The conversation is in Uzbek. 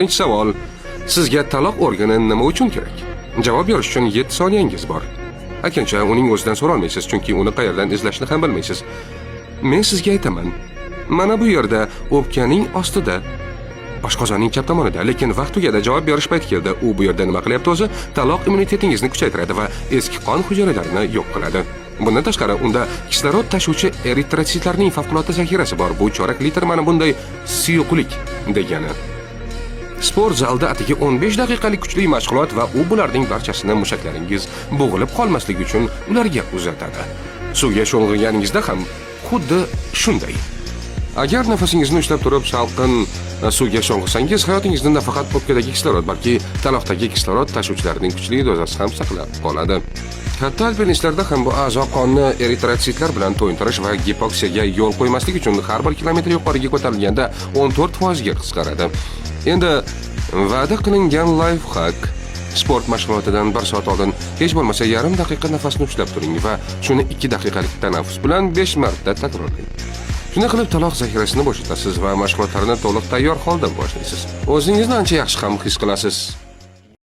Birinchi savol: sizga taloq organi nima uchun kerak? Javob berish uchun 7 soniyangiz bor. Aksincha, uning o'zidan so'ra olmaysiz, chunki uni qayerdan izlashni ham bilmaysiz. Men sizga aytaman. Mana bu yerda o'pkaning ostida, oshqozonning chap tomonida, lekin vaqt tugadi, javob berish payti keldi. U bu yerda nima qilyapti o'zi? Taloq immunitetingizni kuchaytiradi va eski qon hujayralarini yo'q qiladi. Bundan tashqari, unda kislorod tashuvchi eritrotsitlarning favqulodda zaxirasi bor. Bu chorak litr mana bunday suyuqlik degani. Sport zalda atigi 15 daqiqalik kuchli mashg'ulot va u bularning barchasini mushaklaringiz bo'g'ilib qolmasligi uchun ularga uzatadi. Suvga sho'ng'iganingizda ham xuddi shunday. Agar nafasingizni ushlab turib salqin suvga sho'ng'isangiz, hayotingizni nafaqat o'pkadagi kislorod, balki taloqdagi kislorod tashuvchilarining kuchli dozasi ham saqlab qoladi. Hatto alpinistlarda ham bu a'zo qonni eritrotsitlar bilan to'yintirish va gipoksiyaga yo'l qo'ymaslik uchun har bir kilometr yuqoriga ko'tarilganda 14% ga qisqaradi. Endi va'da qilingan lifehack: sport mashg'ulotidan 1 soat oldin hech bo'lmasa yarim daqiqa nafasni ushlab turing va shuni 2 daqiqalik tanaffus bilan 5 marta takrorlang. Shunday qilib taloq zaxirasini bo'shatasiz va mashg'ulotlarni to'liq tayyor holda boshlaysiz. O'zingizni ancha yaxshi ham his qilasiz.